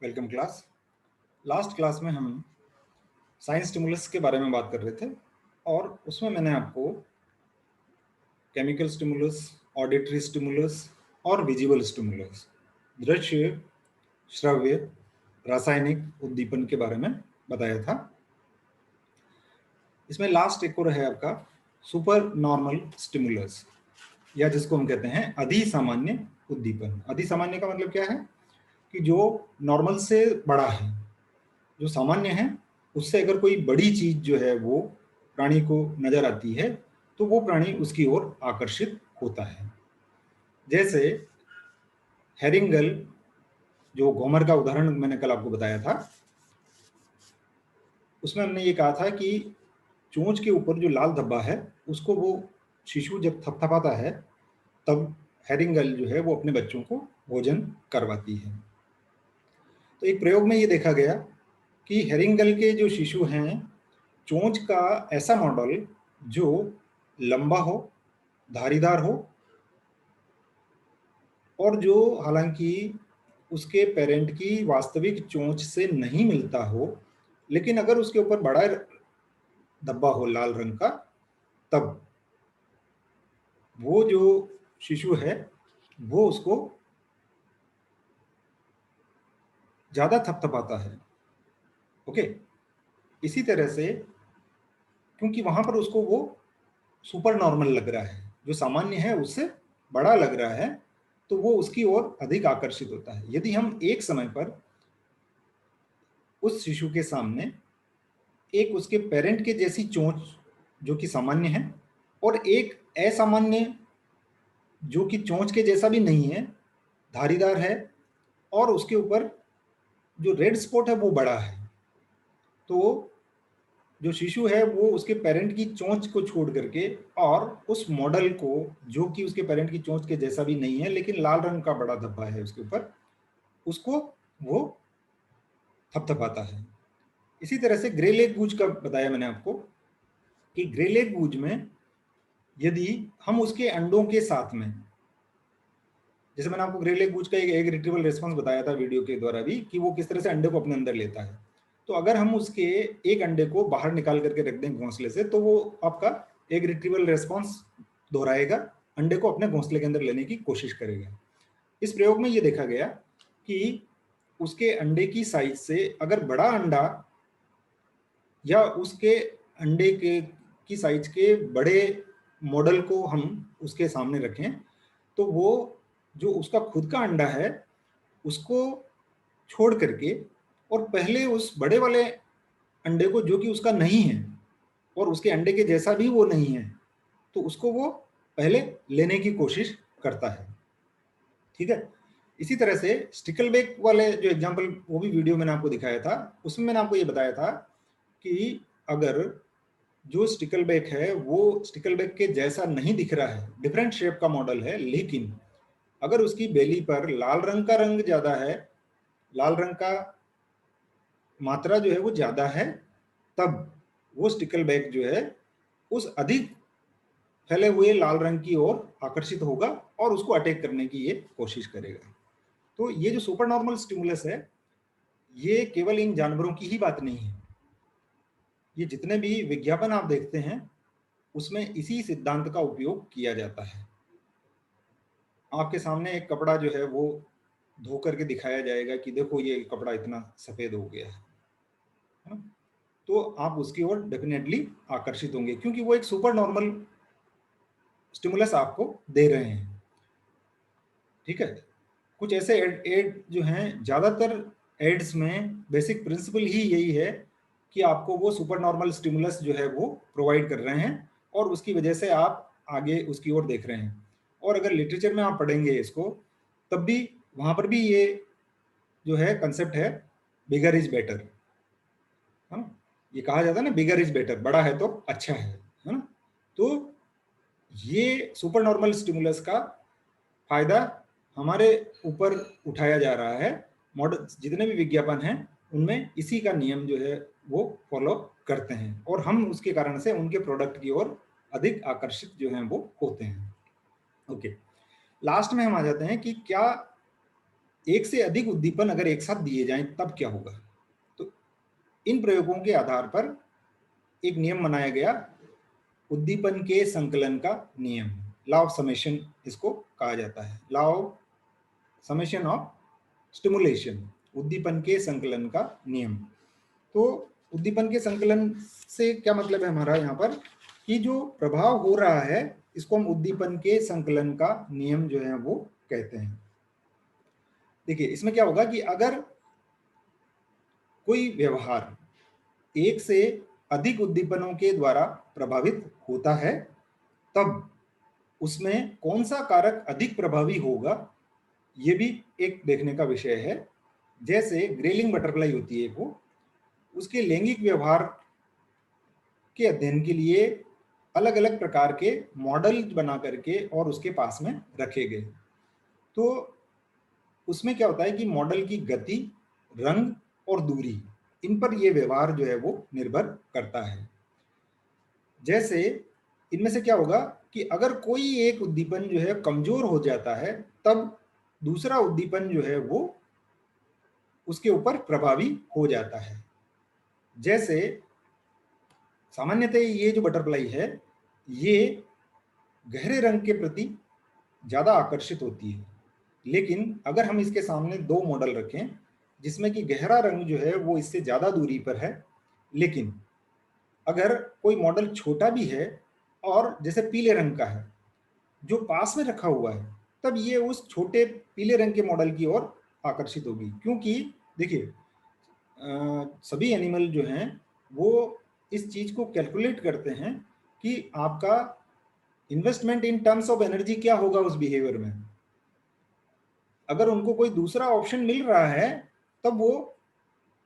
Welcome class. Last class में हम science stimulus के बारे में बात कर रहे थे और उसमें मैंने आपको केमिकल स्टिमुलस, ऑडिटरी स्टिमुलस और विजिबल स्टिमुलस, दृश्य, श्रव्य, रासायनिक उद्दीपन के बारे में बताया था। इसमें लास्ट एक और है आपका सुपर नॉर्मल स्टिमुलस, या जिसको हम कहते हैं अधिसामान्य उद्दीपन। अधिसामान्य का मतलब क्या है कि जो नॉर्मल से बड़ा है, जो सामान्य है उससे अगर कोई बड़ी चीज जो है वो प्राणी को नजर आती है तो वो प्राणी उसकी ओर आकर्षित होता है। जैसे हेरिंगल, जो घोमर का उदाहरण मैंने कल आपको बताया था, उसमें हमने ये कहा था कि चोंच के ऊपर जो लाल धब्बा है उसको वो शिशु जब थपथपाता है तब हेरिंगल जो है वो अपने बच्चों को भोजन करवाती है। तो एक प्रयोग में ये देखा गया कि हेरिंगल के जो शिशु हैं, चोंच का ऐसा मॉडल जो लंबा हो, धारीदार हो और जो हालांकि उसके पेरेंट की वास्तविक चोंच से नहीं मिलता हो, लेकिन अगर उसके ऊपर बड़ा धब्बा हो लाल रंग का, तब वो जो शिशु है वो उसको ज्यादा थपथपाता है। ओके, इसी तरह से क्योंकि वहां पर उसको वो सुपर नॉर्मल लग रहा है, जो सामान्य है उससे बड़ा लग रहा है, तो वो उसकी ओर अधिक आकर्षित होता है। यदि हम एक समय पर उस शिशु के सामने एक उसके पेरेंट के जैसी चोंच जो कि सामान्य है और एक असामान्य जो कि चोंच के जैसा भी नहीं है, धारीदार है और उसके ऊपर जो रेड स्पॉट है वो बड़ा है, तो जो शिशु है वो उसके पेरेंट की चोंच को छोड़ करके और उस मॉडल को, जो कि उसके पेरेंट की चोंच के जैसा भी नहीं है लेकिन लाल रंग का बड़ा धब्बा है उसके ऊपर, उसको वो थपथपाता है। इसी तरह से ग्रे लेग गूज का बताया मैंने आपको कि ग्रे लेग गूज में यदि हम उसके अंडों के साथ में, जैसे मैंने आपको ग्रे लेग गूज का एक रिट्रीवल रेस्पॉन्स बताया था वीडियो के द्वारा भी कि वो किस तरह से अंडे को अपने अंदर लेता है, तो अगर हम उसके एक अंडे को बाहर निकाल करके रख दें घोंसले से, तो वो आपका एक रिट्रीवल रेस्पॉन्स दोहराएगा, अंडे को अपने घोंसले के अंदर लेने की कोशिश करेगा। इस प्रयोग में ये देखा गया कि उसके अंडे की साइज से अगर बड़ा अंडा या उसके अंडे के की साइज के बड़े मॉडल को हम उसके सामने रखें, तो वो जो उसका खुद का अंडा है उसको छोड़ करके और पहले उस बड़े वाले अंडे को, जो कि उसका नहीं है और उसके अंडे के जैसा भी वो नहीं है, तो उसको वो पहले लेने की कोशिश करता है। ठीक है, इसी तरह से स्टिकलबैक वाले जो एग्जांपल, वो भी वीडियो मैंने आपको दिखाया था, उसमें मैंने आपको ये बताया था कि अगर जो स्टिकलबैक है वो स्टिकलबैक के जैसा नहीं दिख रहा है, डिफरेंट शेप का मॉडल है, लेकिन अगर उसकी बेली पर लाल रंग का रंग ज्यादा है, लाल रंग का मात्रा जो है वो ज्यादा है, तब वो स्टिकलबैक जो है उस अधिक फैले हुए लाल रंग की ओर आकर्षित होगा और उसको अटैक करने की ये कोशिश करेगा। तो ये जो सुपर नॉर्मल स्टिमुलस है, ये केवल इन जानवरों की ही बात नहीं है, ये जितने भी विज्ञापन आप देखते हैं उसमें इसी सिद्धांत का उपयोग किया जाता है। आपके सामने एक कपड़ा जो है वो धो करके दिखाया जाएगा कि देखो ये कपड़ा इतना सफेद हो गया है ना, तो आप उसकी ओर डेफिनेटली आकर्षित होंगे क्योंकि वो एक सुपर नॉर्मल स्टिमुलस आपको दे रहे हैं। ठीक है, कुछ ऐसे एड जो हैं, ज्यादातर एड्स में बेसिक प्रिंसिपल ही यही है कि आपको वो सुपर नॉर्मल स्टिमुलस जो है वो प्रोवाइड कर रहे हैं और उसकी वजह से आप आगे उसकी ओर देख रहे हैं। और अगर लिटरेचर में आप पढ़ेंगे इसको, तब भी वहां पर भी ये जो है कंसेप्ट है, बिगर इज बेटर, है ना। ये कहा जाता है ना, बिगर इज बेटर, बड़ा है तो अच्छा है ना। तो ये सुपर नॉर्मल स्टिमुलस का फायदा हमारे ऊपर उठाया जा रहा है। मॉडल जितने भी विज्ञापन हैं उनमें इसी का नियम जो है वो फॉलो करते हैं और हम उसके कारण से उनके प्रोडक्ट की ओर अधिक आकर्षित जो हैं वो होते हैं। ओके, लास्ट में हम आ जाते हैं कि क्या एक से अधिक उद्दीपन अगर एक साथ दिए जाएं तब क्या होगा। तो इन प्रयोगों के आधार पर एक नियम बनाया गया, उद्दीपन के संकलन का नियम, लॉ ऑफ समेशन इसको कहा जाता है, law of summation of stimulation, उद्दीपन के संकलन का नियम। तो उद्दीपन के संकलन से क्या मतलब है हमारा यहाँ पर, कि जो प्रभाव हो रहा है इसको हम उद्दीपन के संकलन का नियम जो है वो कहते हैं। देखिए इसमें क्या होगा कि अगर कोई व्यवहार एक से अधिक उद्दीपनों के द्वारा प्रभावित होता है तब उसमें कौन सा कारक अधिक प्रभावी होगा, ये भी एक देखने का विषय है। जैसे ग्रेलिंग बटरफ्लाई होती है वो, उसके लैंगिक व्यवहार के अध्ययन के लिए अलग अलग प्रकार के मॉडल बना करके और उसके पास में रखे गए। तो उसमें क्या होता है कि मॉडल की गति, रंग और दूरी, इन पर यह व्यवहार जो है वो निर्भर करता है। जैसे इनमें से क्या होगा कि अगर कोई एक उद्दीपन जो है कमजोर हो जाता है तब दूसरा उद्दीपन जो है वो उसके ऊपर प्रभावी हो जाता है। जैसे सामान्यतः ये जो बटरफ्लाई है ये गहरे रंग के प्रति ज्यादा आकर्षित होती है, लेकिन अगर हम इसके सामने दो मॉडल रखें जिसमें कि गहरा रंग जो है वो इससे ज्यादा दूरी पर है, लेकिन अगर कोई मॉडल छोटा भी है और जैसे पीले रंग का है जो पास में रखा हुआ है, तब ये उस छोटे पीले रंग के मॉडल की ओर आकर्षित होगी। क्योंकि देखिए सभी एनिमल जो हैं वो इस चीज को कैलकुलेट करते हैं कि आपका investment in terms of energy क्या होगा उस बिहेवियर में। अगर उनको कोई दूसरा ऑप्शन मिल रहा है तब वो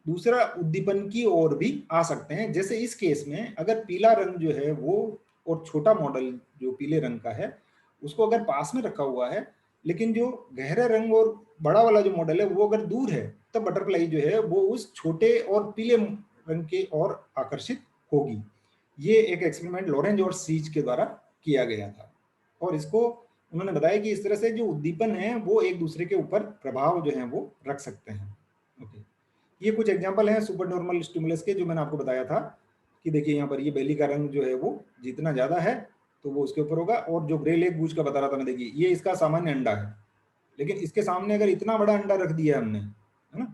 दूसरा उद्दीपन की ओर भी आ सकते हैं। जैसे इस केस में अगर पीला रंग जो है वो और छोटा मॉडल जो पीले रंग का है उसको अगर पास में रखा हुआ है, लेकिन जो गहरे रंग और बड़ा वाला जो मॉडल है वो अगर दूर है, तब बटरफ्लाई जो है वो उस छोटे और पीले रंग के ओर आकर्षित होगी। ये एक एक्सपेरिमेंट लॉरेंज और सीज के द्वारा किया गया था और इसको उन्होंने बताया कि इस तरह से जो उद्दीपन है वो एक दूसरे के ऊपर प्रभाव जो है वो रख सकते हैं। ओके, ये कुछ एग्जांपल हैं सुपर नॉर्मल स्टिमुलस के जो मैंने आपको बताया था कि देखिए यहाँ पर ये बेली का रंग जो है वो जितना ज्यादा है तो वो उसके ऊपर होगा। और जो ग्रे लेग गूज का बता रहा था मैं, देखिए ये इसका सामान्य अंडा है, लेकिन इसके सामने अगर इतना बड़ा अंडा रख दिया हमने, है ना,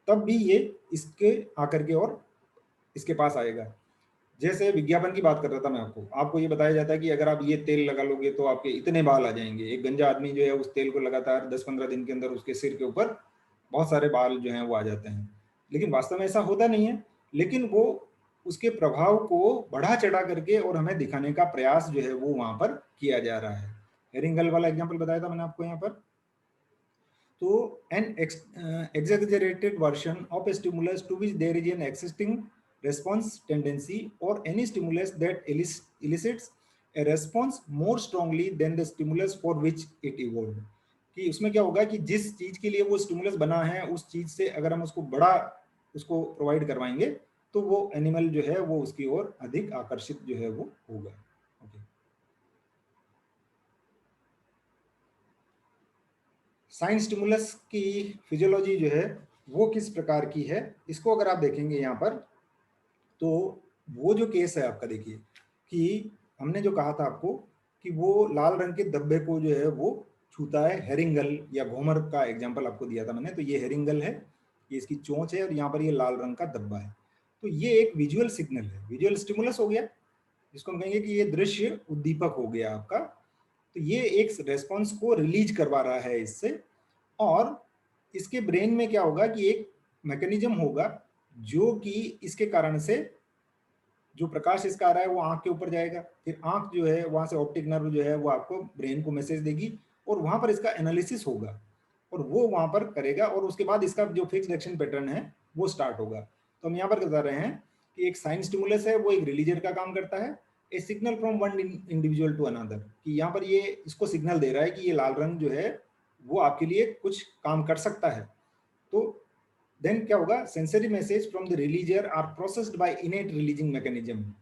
तब भी ये इसके आकर के और इसके पास आएगा। जैसे विज्ञापन की बात कर रहा था मैं आपको, आपको ये बताया जाता है कि अगर आप ये तेल लगा लोगे तो आपके इतने बाल आ जाएंगे। एक गंजा आदमी जो है उस तेल को लगातार 10-15 दिन के अंदर उसके सिर के ऊपर बहुत सारे बाल जो हैं वो आ जाते हैं, लेकिन वास्तव में ऐसा होता नहीं है। लेकिन वो उसके प्रभाव को बढ़ा चढ़ा करके और हमें दिखाने का प्रयास जो है वो वहां पर किया जा रहा है। हेरिंगल वाला एग्जाम्पल बताया था मैंने आपको यहाँ पर। तो an exaggerated version of a stimulus to which there is an existing response tendency or any stimulus that elicits a response more strongly than the stimulus for which it evolved। कि उसमें क्या होगा कि जिस चीज के लिए वो स्टिमुलस बना है उस चीज से अगर हम उसको बड़ा उसको प्रोवाइड करवाएंगे तो वो एनिमल जो है वो उसकी ओर अधिक आकर्षित जो है वो होगा। okay। साइन स्टिमुलस की फिजियोलॉजी जो है वो किस प्रकार की है, इसको अगर आप देखेंगे यहाँ पर, तो वो जो केस है आपका, देखिए कि हमने जो कहा था आपको कि वो लाल रंग के धब्बे को जो है वो छूता है, हेरिंगल या घोमर का एग्जांपल आपको दिया था मैंने। तो ये हेरिंगल है, ये इसकी चोंच है और यहाँ पर ये लाल रंग का धब्बा है। तो ये एक विजुअल सिग्नल है, विजुअल स्टिमुलस हो गया, जिसको हम कहेंगे कि ये दृश्य उद्दीपक हो गया आपका। तो ये एक रेस्पॉन्स को रिलीज करवा रहा है इससे, और इसके ब्रेन में क्या होगा कि एक मैकेनिज्म होगा जो कि इसके कारण से जो प्रकाश इसका आ रहा है वो आंख के ऊपर जाएगा, फिर आंख जो है वहां से ऑप्टिक नर्व जो है वो आपको ब्रेन को मैसेज देगी और वहां पर इसका एनालिसिस होगा और वो वहां पर करेगा और उसके बाद इसका जो फिक्स्ड एक्शन पैटर्न है वो स्टार्ट होगा। तो हम यहाँ पर बता रहे हैं कि एक साइन स्टिमुलस है वो एक रिलीजर का काम करता है, a signal from one individual to another, कि यहाँ पर ये इसको सिग्नल दे रहा है कि ये लाल रंग जो है वो आपके लिए कुछ काम कर सकता है। तो देन क्या होगा, sensory message from the releaser are processed by innate releasing mechanism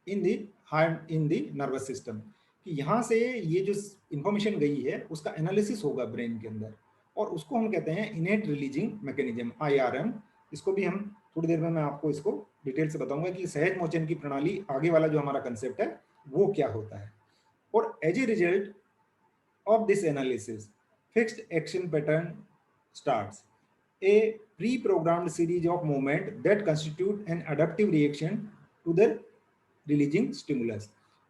in the heart in the nervous system, कि कि यहाँ से ये जो इंफॉर्मेशन गई है उसका एनालिसिस होगा ब्रेन के अंदर, और उसको हम कहते हैं इनेट रिलीजिंग मैकेनिज्म, IRM। इसको भी हम थोड़ी देर में मैं आपको इसको डिटेल से बताऊंगा कि सहज मोचन की प्रणाली, आगे वाला जो हमारा कंसेप्ट है वो क्या होता है। और as a result of this analysis, fixed action pattern starts, a pre-programmed series of movement that constitute an adaptive reaction to the releasing stimulus।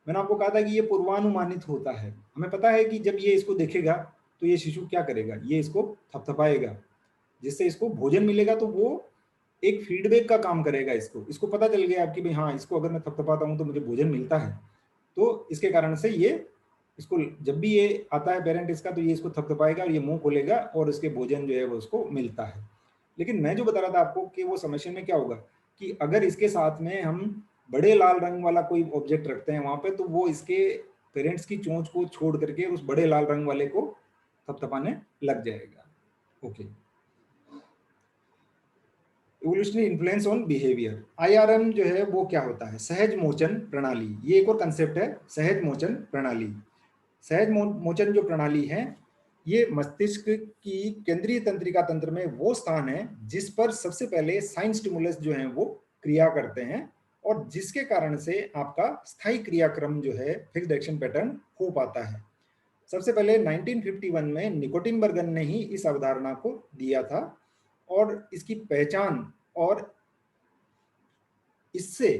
मैंने आपको कहा था कि ये पूर्वानुमानित होता है, हमें पता है कि जब ये इसको देखेगा तो ये शिशु क्या करेगा, ये इसको थपथपाएगा, जिससे इसको भोजन मिलेगा, तो वो एक फीडबैक का काम करेगा। इसको पता चल गया कि भाई हाँ, इसको अगर मैं थपथपाता हूँ तो मुझे भोजन मिलता है, तो इसके कारण से ये इसको जब भी ये आता है पेरेंट इसका, तो ये इसको थपथपाएगा और ये मुंह खोलेगा और इसके भोजन जो है वो उसको मिलता है। लेकिन मैं जो बता रहा था आपको कि वो समस्या में क्या होगा कि अगर इसके साथ में हम बड़े लाल रंग वाला कोई ऑब्जेक्ट रखते हैं वहां पे, तो वो इसके पेरेंट्स की चोंच को छोड़ करके उस बड़े लाल रंग वाले को थपथपाने लग जाएगा। Okay, evolutionary influence on behaviour. IRM जो है वो क्या होता है, सहज मोचन प्रणाली। ये एक और कंसेप्ट है, सहज मोचन प्रणाली। सहज मोचन जो प्रणाली है, ये मस्तिष्क की केंद्रीय तंत्रिका तंत्र में वो स्थान है जिस पर सबसे पहले साइन स्टिमुलस जो हैं वो क्रिया करते हैं, और जिसके कारण से आपका स्थायी क्रियाक्रम जो है फिक्स्ड एक्शन पैटर्न हो पाता है। सबसे पहले 1951 में निकोटिन बर्गन ने ही इस अवधारणा को दिया था, और इसकी पहचान और इससे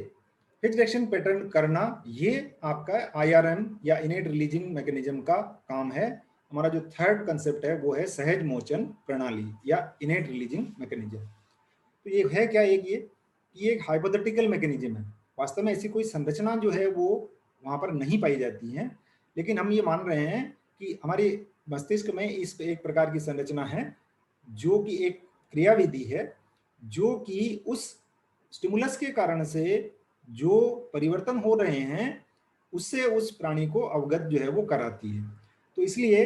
फिक्स्ड एक्शन पैटर्न करना, ये आपका IRM या इनेट रिलीजिंग मैकेनिज्म का काम है। हमारा जो थर्ड कंसेप्ट है वो है सहज मोचन प्रणाली या इनेट रिलीजिंग मैकेनिज्म। तो ये है क्या, ये एक हाइपोथेटिकल मैकेनिज्म है। वास्तव में ऐसी कोई संरचना जो है वो वहां पर नहीं पाई जाती है, लेकिन हम ये मान रहे हैं कि हमारे मस्तिष्क में इस एक प्रकार की संरचना है जो कि एक क्रियाविधि है, जो कि उस स्टिमुलस के कारण से जो परिवर्तन हो रहे हैं उससे उस प्राणी को अवगत जो है वो कराती है। तो इसलिए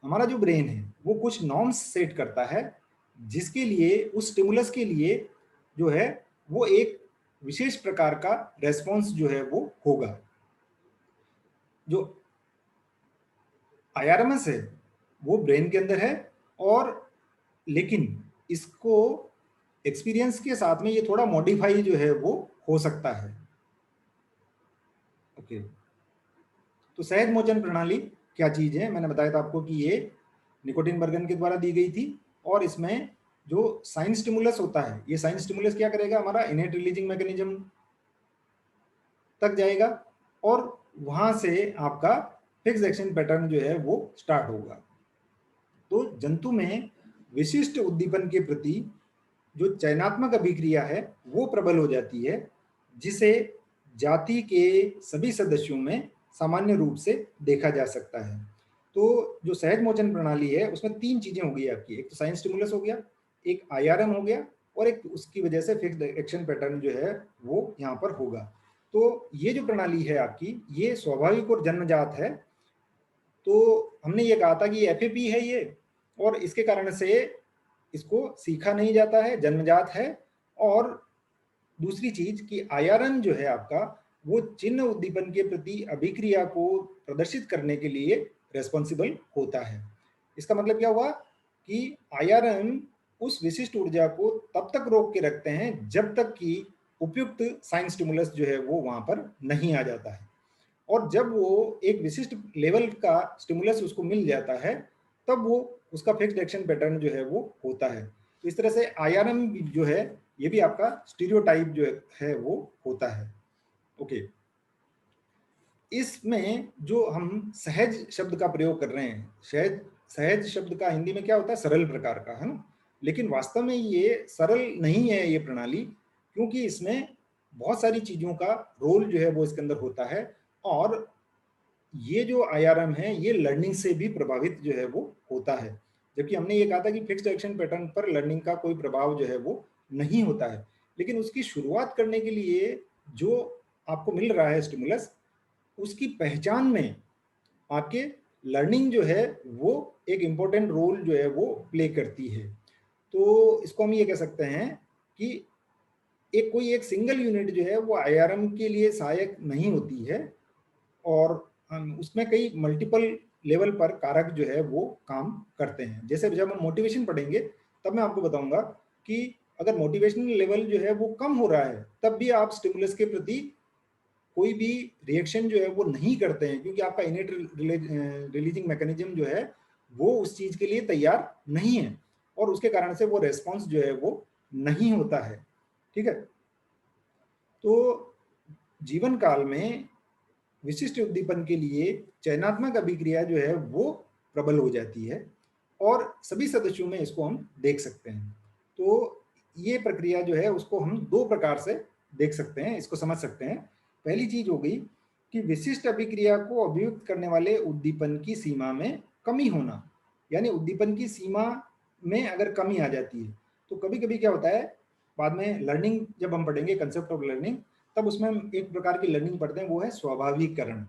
हमारा जो ब्रेन है वो कुछ नॉर्म्स सेट करता है, जिसके लिए उस स्टिमुलस के लिए जो है वो एक विशेष प्रकार का रेस्पॉन्स जो है वो होगा। जो IRMS है वो ब्रेन के अंदर है, और लेकिन इसको एक्सपीरियंस के साथ में ये थोड़ा मॉडिफाई जो है वो हो सकता है। ओके, तो सहज मोचन प्रणाली क्या चीज है, मैंने बताया था आपको कि ये निकोटिन बर्गन के द्वारा दी गई थी, और इसमें जो साइन स्टिमुलस होता है, ये साइन स्टिमुलस क्या करेगा, हमारा इनेट रिलीजिंग मैकेनिज्म तक जाएगा, और वहां से आपका फिक्स एक्शन पैटर्न जो है वो स्टार्ट होगा। तो जंतु में विशिष्ट उद्दीपन के प्रति जो चयनात्मक अभिक्रिया है वो प्रबल हो जाती है, जिसे जाति के सभी सदस्यों में सामान्य रूप से देखा जा सकता है। तो जो सहज मोचन प्रणाली है उसमें तीन चीजें होगी आपकी, एक तो साइन स्टिमुलस हो गया, एक IRM हो गया, और एक उसकी वजह से फिक्स्ड एक्शन पैटर्न जो है वो यहाँ पर होगा। तो ये जो प्रणाली है आपकी, ये स्वाभाविक और जन्मजात है। तो हमने ये कहा था कि ये FAP है ये, और इसके कारण से इसको सीखा नहीं जाता है, जन्मजात है। और दूसरी चीज कि IRM जो है आपका, वो चिन्ह उद्दीपन के प्रति अभिक्रिया को प्रदर्शित करने के लिए रेस्पॉन्सिबल होता है। इसका मतलब क्या हुआ कि IRM उस विशिष्ट ऊर्जा को तब तक रोक के रखते हैं जब तक कि उपयुक्त साइन स्टिमुलस जो है वो वहां पर नहीं आ जाता है, और जब वो एक विशिष्ट लेवल का स्टिमुलस उसको मिल जाता है तब वो उसका फिक्स्ड एक्शन पैटर्न जो है वो होता है। तो इस तरह से IRM जो है ये भी आपका स्टीरियोटाइप जो है वो होता है। ओके, इसमें जो हम सहज शब्द का प्रयोग कर रहे हैं, सहज सहज शब्द का हिंदी में क्या होता है, सरल प्रकार का, है ना। लेकिन वास्तव में ये सरल नहीं है ये प्रणाली, क्योंकि इसमें बहुत सारी चीजों का रोल जो है वो इसके अंदर होता है, और ये जो IRM है ये लर्निंग से भी प्रभावित जो है वो होता है। जबकि हमने ये कहा था कि फिक्स्ड एक्शन पैटर्न पर लर्निंग का कोई प्रभाव जो है वो नहीं होता है, लेकिन उसकी शुरुआत करने के लिए जो आपको मिल रहा है स्टिमुलस, उसकी पहचान में आपके लर्निंग जो है वो एक इम्पोर्टेंट रोल जो है वो प्ले करती है। तो इसको हम ये कह सकते हैं कि कोई एक सिंगल यूनिट जो है वो IRM के लिए सहायक नहीं होती है, और उसमें कई मल्टीपल लेवल पर कारक जो है वो काम करते हैं। जैसे जब हम मोटिवेशन पढ़ेंगे तब मैं आपको बताऊंगा कि अगर मोटिवेशनल लेवल जो है वो कम हो रहा है तब भी आप स्टिमुलस के प्रति कोई भी रिएक्शन जो है वो नहीं करते हैं, क्योंकि आपका इनेट रिलीजिंग मैकेनिज्म जो है वो उस चीज के लिए तैयार नहीं है और उसके कारण से वो रेस्पॉन्स जो है वो नहीं होता है। ठीक है, तो जीवन काल में विशिष्ट उद्दीपन के लिए चयनात्मक अभिक्रिया जो है वो प्रबल हो जाती है और सभी सदस्यों में इसको हम देख सकते हैं। तो ये प्रक्रिया जो है उसको हम दो प्रकार से देख सकते हैं, इसको समझ सकते हैं। पहली चीज हो गई कि विशिष्ट अभिक्रिया को अभिव्यक्त करने वाले उद्दीपन की सीमा में कमी होना, यानी उद्दीपन की सीमा में अगर कमी आ जाती है तो कभी कभी क्या होता है, बाद में लर्निंग जब हम पढ़ेंगे कंसेप्ट ऑफ लर्निंग तब उसमें हम एक प्रकार की लर्निंग पढ़ते हैं, वो है स्वाभाविकरण।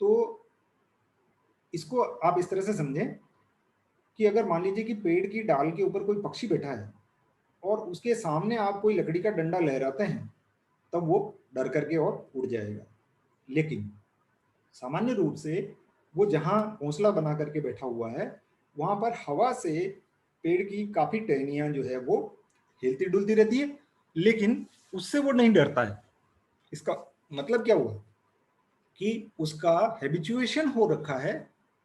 तो इसको आप इस तरह से समझें कि अगर मान लीजिए कि पेड़ की डाल के ऊपर कोई पक्षी बैठा है और उसके सामने आप कोई लकड़ी का डंडा लहराते हैं तब वो डर करके और उड़ जाएगा। लेकिन सामान्य रूप से वो जहां घोंसला बना करके बैठा हुआ है वहां पर हवा से पेड़ की काफी टहनियां जो है वो हिलती डुलती रहती है, लेकिन उससे वो नहीं डरता है। इसका मतलब क्या हुआ कि उसका हैबिचुएशन हो रखा है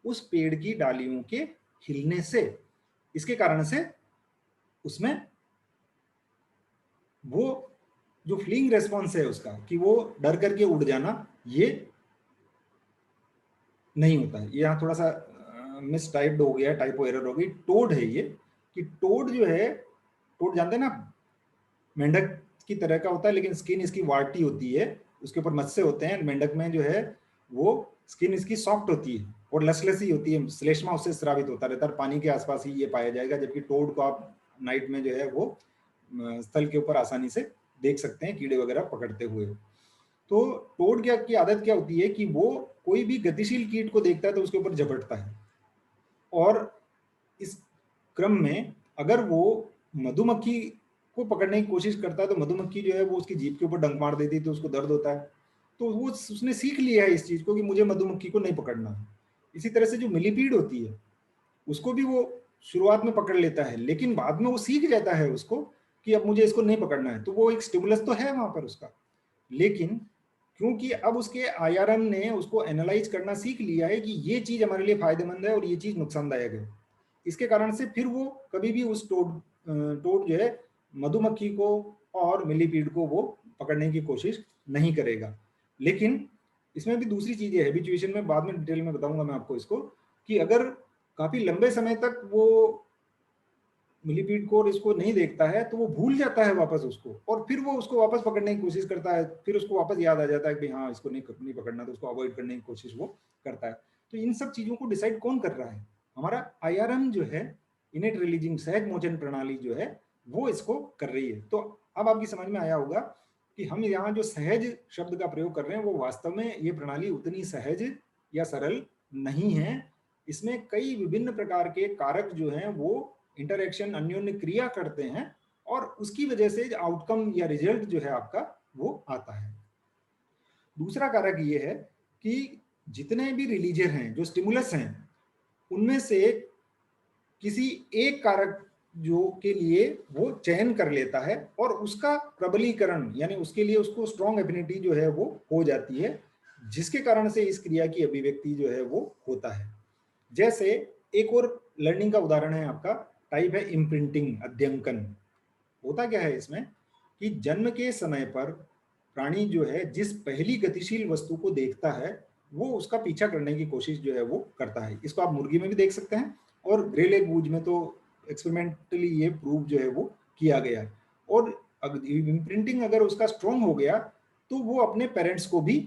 उस पेड़ की डालियों के हिलने से। इसके कारण से उसमें वो जो फ्लीइंग रेस्पॉन्स है उसका कि वो डर करके उड़ जाना, ये नहीं होता है। ये यहाँ थोड़ा सा मिस टाइप्ड हो गया, टाइपो एरर हो गई। टोड है ये, कि टोड जो है, टोड जानते हैं ना, मेंढक की तरह का होता है लेकिन स्किन इसकी वार्टी होती है, उसके ऊपर मत्स्य होते हैं। मेंढक में जो है वो स्किन इसकी सॉफ्ट होती है और लसलसी होती है, श्लेष्मा उससे स्रावित होता रहता है, पानी के आसपास ही ये पाया जाएगा। जबकि टोड को आप नाइट में जो है वो स्थल के ऊपर आसानी से देख सकते हैं कीड़े वगैरह पकड़ते हुए। तो टोड क्या की आदत क्या होती है कि वो कोई भी गतिशील कीट को देखता है तो उसके ऊपर झपटता है, और इस क्रम में अगर वो मधुमक्खी को पकड़ने की कोशिश करता है तो मधुमक्खी जो है वो उसकी जीभ के ऊपर डंक मार देती है तो उसको दर्द होता है। तो वो उसने सीख लिया है इस चीज को कि मुझे मधुमक्खी को नहीं पकड़ना है। इसी तरह से जो मिलीपीड होती है उसको भी वो शुरुआत में पकड़ लेता है, लेकिन बाद में वो सीख जाता है उसको कि अब मुझे इसको नहीं पकड़ना है। तो वो एक स्टिमुलस तो है वहां पर उसका, लेकिन क्योंकि अब उसके आईआरएम ने उसको एनालाइज करना सीख लिया है कि ये चीज हमारे लिए फायदेमंद है और ये चीज नुकसानदायक है, इसके कारण से फिर वो कभी भी उस टोड जो है मधुमक्खी को और मिलीपीड को वो पकड़ने की कोशिश नहीं करेगा। लेकिन इसमें भी दूसरी चीज है, हैबिचुएशन में बाद में डिटेल में बताऊंगा मैं आपको इसको, कि अगर काफी लंबे समय तक वो मिलीपीड को और इसको नहीं देखता है तो वो भूल जाता है वापस उसको, और फिर वो उसको वापस पकड़ने की कोशिश करता है। फिर उसको वापस याद आ जाता है कि हाँ इसको नहीं पकड़ना, तो उसको अवॉइड करने की कोशिश वो करता है। तो इन सब चीजों को डिसाइड कौन कर रहा है? हमारा आईआरएम जो है, इनेट रिलीजिंग सहज मोचन प्रणाली जो है वो इसको कर रही है। तो अब आपकी समझ में आया होगा कि हम यहाँ जो सहज शब्द का प्रयोग कर रहे हैं वो वास्तव में ये प्रणाली उतनी सहज या सरल नहीं है। इसमें कई विभिन्न प्रकार के कारक जो हैं वो इंटरैक्शन, अन्योन्य क्रिया करते हैं, और उसकी वजह से आउटकम या रिजल्ट जो है आपका वो आता है। दूसरा कारक ये है कि जितने भी रिलीजर हैं, जो स्टिमुलस हैं, उनमें से किसी एक कारक जो के लिए वो चयन कर लेता है और उसका प्रबलीकरण, यानी उसके लिए उसको स्ट्रॉन्ग एफिनिटी जो है वो हो जाती है, जिसके कारण से इस क्रिया की अभिव्यक्ति जो है वो होता है। जैसे एक और लर्निंग का उदाहरण है आपका, टाइप है इम्प्रिंटिंग, अध्यंकन। होता क्या है इसमें कि जन्म के समय पर प्राणी जो है जिस पहली गतिशील वस्तु को देखता है वो उसका पीछा करने की कोशिश जो है वो करता है। इसको आप मुर्गी में भी देख सकते हैं और ग्रे लेग वूज में तो एक्सपेरिमेंटली ये प्रूव जो है वो किया गया है। और इम्प्रिंटिंग अगर उसका स्ट्रॉन्ग हो गया तो वो अपने पेरेंट्स को भी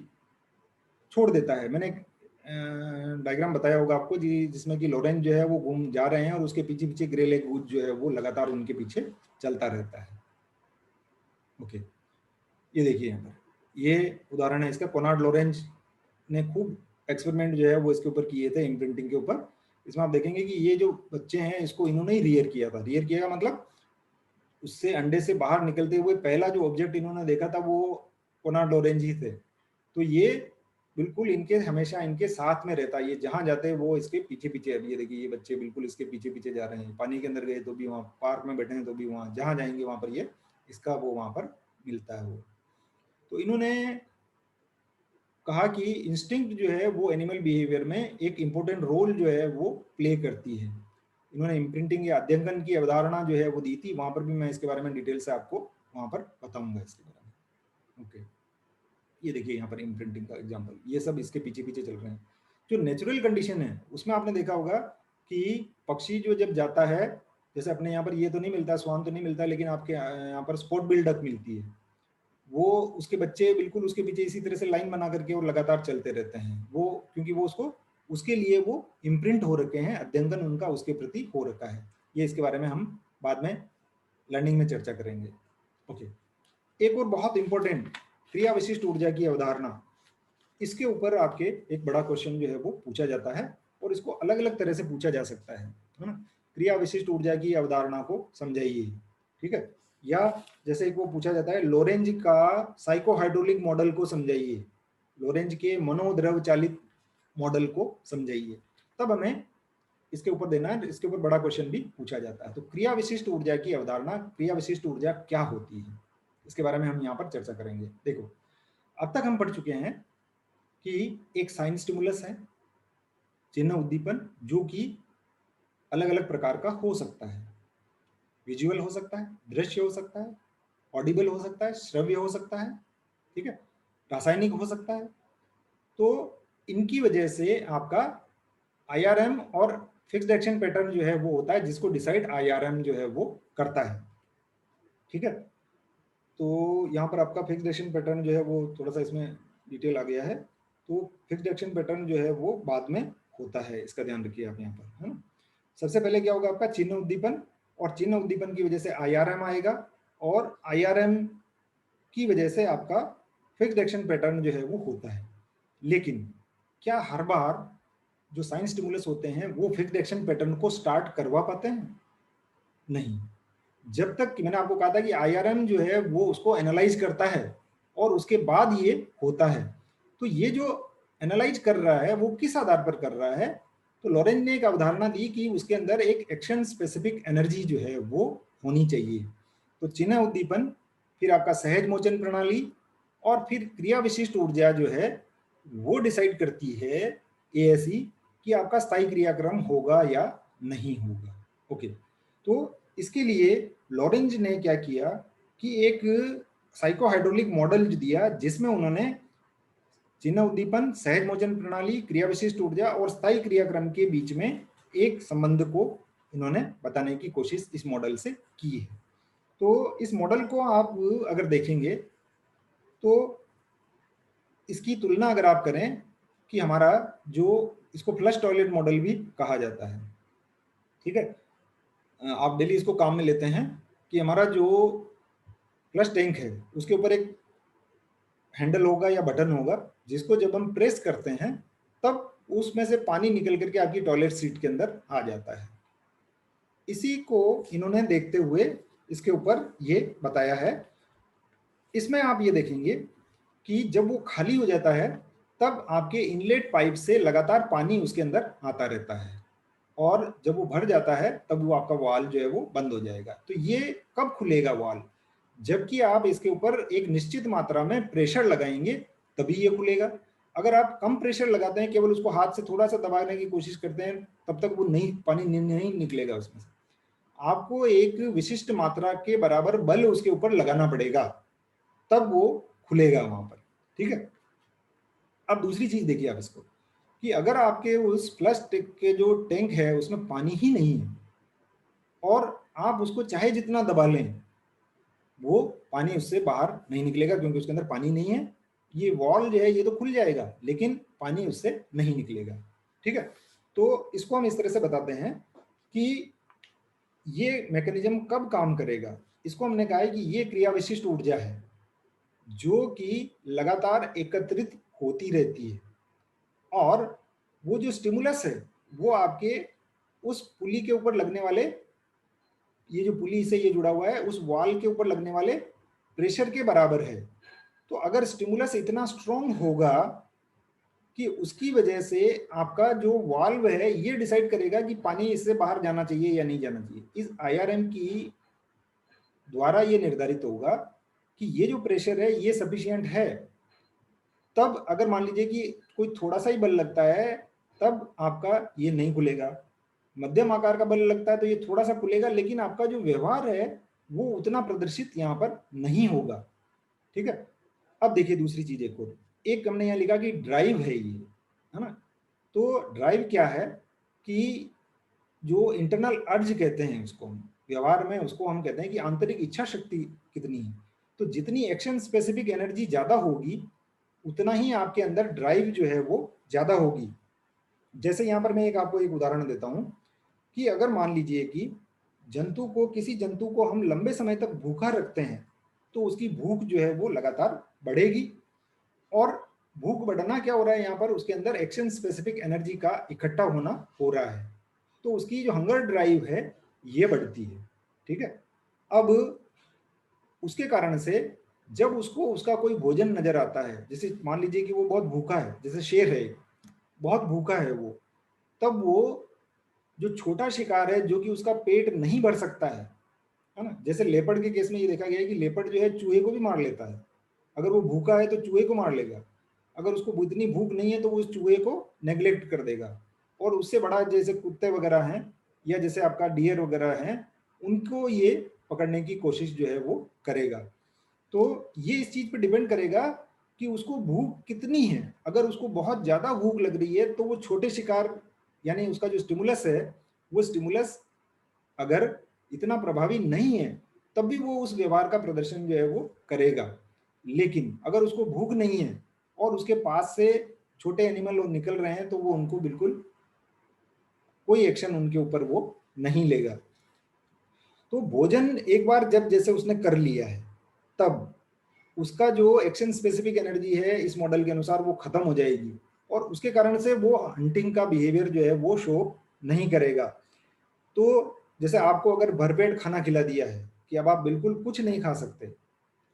छोड़ देता है। मैंने डायग्राम बताया होगा आपको जी, जिसमें कि लॉरेंज जो है वो घूम जा रहे हैं और उसके पीछे पीछे ग्रे लेग वूड जो है वो लगातार उनके पीछे चलता रहता है। ओके, ये देखिए यहाँ पर ये उदाहरण है इसका। कोनार्ड लॉरेंज ने खूब एक्सपेरिमेंट जो है वो इसके ऊपर किए थे, इम्प्रिंटिंग के ऊपर। इसमें आप देखेंगे कि ये जो बच्चे हैं इसको इन्होंने ही रियर किया था। रियर किया का मतलब उससे अंडे से बाहर निकलते हुए पहला जो ऑब्जेक्ट इन्होंने देखा था वो कोनार्ड लॉरेंज ही थे। तो ये बिल्कुल इनके हमेशा इनके साथ में रहता है, ये जहाँ जाते हैं वो इसके पीछे पीछे। अब ये देखिए ये बच्चे बिल्कुल इसके पीछे पीछे जा रहे हैं, पानी के अंदर गए तो भी वहाँ, पार्क में बैठे हैं तो भी वहाँ, जहाँ जाएंगे वहाँ पर ये इसका वो वहाँ पर मिलता है वो। तो इन्होंने कहा कि इंस्टिंक्ट जो है वो एनिमल बिहेवियर में एक इम्पोर्टेंट रोल जो है वो प्ले करती है। इन्होंने इम्प्रिंटिंग या अध्ययन की अवधारणा जो है वो दी थी, वहाँ पर भी मैं इसके बारे में डिटेल से आपको वहाँ पर बताऊंगा इसके बारे में। ओके, ये देखिए यहाँ पर इम्प्रिंटिंग का एग्जाम्पल, ये सब इसके पीछे पीछे चल रहे हैं। जो नेचुरल कंडीशन है उसमें आपने देखा होगा कि पक्षी जो जब जाता है, जैसे अपने यहाँ पर ये तो नहीं मिलता, स्वान तो नहीं मिलता, लेकिन आपके यहाँ पर स्पॉट बिल डक मिलती है। वो उसके बच्चे बिल्कुल उसके पीछे इसी तरह से लाइन बना करके और लगातार चलते रहते हैं वो, क्योंकि वो उसको उसके लिए वो इम्प्रिंट हो रखे हैं, अध्ययन उनका उसके प्रति हो रखा है। ये इसके बारे में हम बाद में लर्निंग में चर्चा करेंगे। ओके, एक और बहुत इंपॉर्टेंट क्रिया विशिष्ट ऊर्जा की अवधारणा, इसके ऊपर आपके एक बड़ा क्वेश्चन जो है वो पूछा जाता है और इसको अलग अलग तरह से पूछा जा सकता है ना। क्रिया विशिष्ट ऊर्जा की अवधारणा को समझाइए, ठीक है। या जैसे एक वो पूछा जाता है लोरेंज का साइकोहाइड्रोलिक मॉडल को समझाइए, लोरेंज के मनोद्रव चालित मॉडल को समझाइए, तब हमें इसके ऊपर देना है, इसके ऊपर बड़ा क्वेश्चन भी पूछा जाता है। तो क्रिया विशिष्ट ऊर्जा की अवधारणा, क्रिया विशिष्ट ऊर्जा क्या होती है, इसके बारे में हम यहाँ पर चर्चा करेंगे। देखो, अब तक हम पढ़ चुके हैं कि एक साइन स्टिमुलस है, चिन्ह उद्दीपन, जो कि अलग अलग प्रकार का हो सकता है। विजुअल हो सकता है, दृश्य हो सकता है, ऑडिबल हो सकता है, श्रव्य हो सकता है, ठीक है, रासायनिक हो सकता है। तो इनकी वजह से आपका आईआरएम और फिक्स्ड एक्शन पैटर्न जो है वो होता है, जिसको डिसाइड आईआरएम जो है वो करता है, ठीक है। तो यहाँ पर आपका फिक्स्ड एक्शन पैटर्न जो है वो थोड़ा सा इसमें डिटेल आ गया है, तो फिक्स्ड एक्शन पैटर्न जो है वो बाद में होता है, इसका ध्यान रखिए आप यहाँ पर, है ना। सबसे पहले क्या होगा आपका चिन्ह उद्दीपन, और चिन्ह उद्दीपन की वजह से आईआरएम आएगा, और आईआरएम की वजह से आपका फिक्स्ड एक्शन पैटर्न जो है वो होता है। लेकिन क्या हर बार जो साइन स्टिमुलस होते हैं वो फिक्स्ड एक्शन पैटर्न को स्टार्ट करवा पाते हैं? नहीं। जब तक कि मैंने आपको कहा था कि आईआरएम जो है वो उसको एनालाइज करता है और उसके बाद ये होता है। तो ये जो एनालाइज कर रहा है वो किस आधार पर कर रहा है? तो लॉरेंज ने एक अवधारणा दी कि उसके अंदर एक एक्शन स्पेसिफिक एनर्जी जो है वो होनी चाहिए। तो चिन्ह उद्दीपन, फिर आपका सहज मोचन प्रणाली, और फिर क्रिया विशिष्ट ऊर्जा जो है वो डिसाइड करती है एएसई कि आपका स्थायी क्रियाक्रम होगा या नहीं होगा। ओके, तो इसके लिए लॉरेंज ने क्या किया कि एक साइकोहाइड्रोलिक मॉडल दिया, जिसमें उन्होंने चिन्ह उद्दीपन, सहज मोचन प्रणाली, क्रिया विशिष्ट ऊर्जा और स्थायी क्रियाक्रम के बीच में एक संबंध को इन्होंने बताने की कोशिश इस मॉडल से की है। तो इस मॉडल को आप अगर देखेंगे तो इसकी तुलना अगर आप करें कि हमारा जो इसको फ्लश टॉयलेट मॉडल भी कहा जाता है, ठीक है। आप डेली इसको काम में लेते हैं कि हमारा जो फ्लश टैंक है उसके ऊपर एक हैंडल होगा या बटन होगा, जिसको जब हम प्रेस करते हैं तब उसमें से पानी निकल करके आपकी टॉयलेट सीट के अंदर आ जाता है। इसी को इन्होंने देखते हुए इसके ऊपर ये बताया है। इसमें आप ये देखेंगे कि जब वो खाली हो जाता है तब आपके इनलेट पाइप से लगातार पानी उसके अंदर आता रहता है, और जब वो भर जाता है तब वो आपका वाल्व जो है वो बंद हो जाएगा। तो ये कब खुलेगा वाल्व? जबकि आप इसके ऊपर एक निश्चित मात्रा में प्रेशर लगाएंगे तभी ये खुलेगा। अगर आप कम प्रेशर लगाते हैं, केवल उसको हाथ से थोड़ा सा दबाने की कोशिश करते हैं, तब तक वो नहीं, पानी नहीं निकलेगा उसमें से। आपको एक विशिष्ट मात्रा के बराबर बल उसके ऊपर लगाना पड़ेगा, तब वो खुलेगा वहां पर, ठीक है। अब दूसरी चीज देखिए आप इसको, कि अगर आपके उस फ्लश के जो टैंक है उसमें पानी ही नहीं है और आप उसको चाहे जितना दबा लें, वो पानी उससे बाहर नहीं निकलेगा, क्योंकि उसके अंदर पानी नहीं है। ये वॉल जो है ये तो खुल जाएगा, लेकिन पानी उससे नहीं निकलेगा, ठीक है। तो इसको हम इस तरह से बताते हैं कि ये मैकेनिज्म कब काम करेगा। इसको हमने कहा है कि ये क्रिया विशिष्ट ऊर्जा है जो कि लगातार एकत्रित होती रहती है, और वो जो स्टिमुलस है वो आपके उस पुली के ऊपर लगने वाले, ये जो पुली से ये जुड़ा हुआ है, उस वॉल के ऊपर लगने वाले प्रेशर के बराबर है। तो अगर स्टिमुलस इतना स्ट्रॉन्ग होगा कि उसकी वजह से आपका जो वाल्व है ये डिसाइड करेगा कि पानी इससे बाहर जाना चाहिए या नहीं जाना चाहिए। इस आईआरएम की द्वारा ये निर्धारित होगा कि ये जो प्रेशर है ये सफिशिएंट है। तब अगर मान लीजिए कि कोई थोड़ा सा ही बल लगता है, तब आपका ये नहीं खुलेगा। मध्यम आकार का बल लगता है तो ये थोड़ा सा खुलेगा, लेकिन आपका जो व्यवहार है वो उतना प्रदर्शित यहाँ पर नहीं होगा। ठीक है। अब देखिए दूसरी चीज एक और, एक हमने यहाँ लिखा कि ड्राइव है ये, है ना। तो ड्राइव क्या है कि जो इंटरनल अर्ज कहते हैं उसको हम व्यवहार में, उसको हम कहते हैं कि आंतरिक इच्छा शक्ति कितनी है। तो जितनी एक्शन स्पेसिफिक एनर्जी ज्यादा होगी उतना ही आपके अंदर ड्राइव जो है वो ज्यादा होगी। जैसे यहाँ पर मैं आपको एक उदाहरण देता हूँ कि अगर मान लीजिए कि किसी जंतु को हम लंबे समय तक भूखा रखते हैं तो उसकी भूख जो है वो लगातार बढ़ेगी। और भूख बढ़ना क्या हो रहा है यहाँ पर, उसके अंदर एक्शन स्पेसिफिक एनर्जी का इकट्ठा होना हो रहा है, तो उसकी जो हंगर ड्राइव है ये बढ़ती है। ठीक है। अब उसके कारण से जब उसको उसका कोई भोजन नजर आता है, जैसे मान लीजिए कि वो बहुत भूखा है, जैसे शेर है बहुत भूखा है वो, तब वो जो छोटा शिकार है जो कि उसका पेट नहीं भर सकता है ना। जैसे लेपर्ड के केस में ये देखा गया है कि लेपर्ड जो है चूहे को भी मार लेता है। अगर वो भूखा है तो चूहे को मार लेगा, अगर उसको इतनी भूख नहीं है तो वो उस चूहे को नेग्लेक्ट कर देगा। और उससे बड़ा जैसे कुत्ते वगैरह हैं या जैसे आपका डियर वगैरह हैं, उनको ये पकड़ने की कोशिश जो है वो करेगा। तो ये इस चीज पे डिपेंड करेगा कि उसको भूख कितनी है। अगर उसको बहुत ज्यादा भूख लग रही है तो वो छोटे शिकार, यानी उसका जो स्टिमुलस है वो स्टिमुलस अगर इतना प्रभावी नहीं है तब भी वो उस व्यवहार का प्रदर्शन जो है वो करेगा। लेकिन अगर उसको भूख नहीं है और उसके पास से छोटे एनिमल निकल रहे हैं तो वो उनको बिल्कुल कोई एक्शन उनके ऊपर वो नहीं लेगा। तो भोजन एक बार जब जैसे उसने कर लिया है तब उसका जो एक्शन स्पेसिफिक एनर्जी है इस मॉडल के अनुसार वो खत्म हो जाएगी, और उसके कारण से वो हंटिंग का बिहेवियर जो है वो शो नहीं करेगा। तो जैसे आपको अगर भरपेट खाना खिला दिया है कि अब आप बिल्कुल कुछ नहीं खा सकते,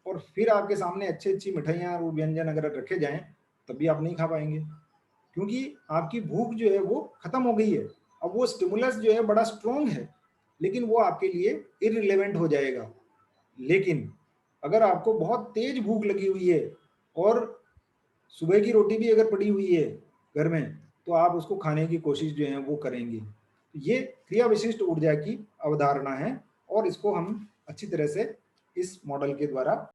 और फिर आपके सामने अच्छी अच्छी मिठाइयाँ और व्यंजन अगर रखे जाएं तब भी आप नहीं खा पाएंगे, क्योंकि आपकी भूख जो है वो खत्म हो गई है। अब वो स्टिमुलस जो है बड़ा स्ट्रॉन्ग है लेकिन वो आपके लिए इररिलेवेंट हो जाएगा। लेकिन अगर आपको बहुत तेज भूख लगी हुई है और सुबह की रोटी भी अगर पड़ी हुई है घर में, तो आप उसको खाने की कोशिश जो है वो करेंगे। ये क्रिया विशिष्ट ऊर्जा की अवधारणा है और इसको हम अच्छी तरह से इस मॉडल के द्वारा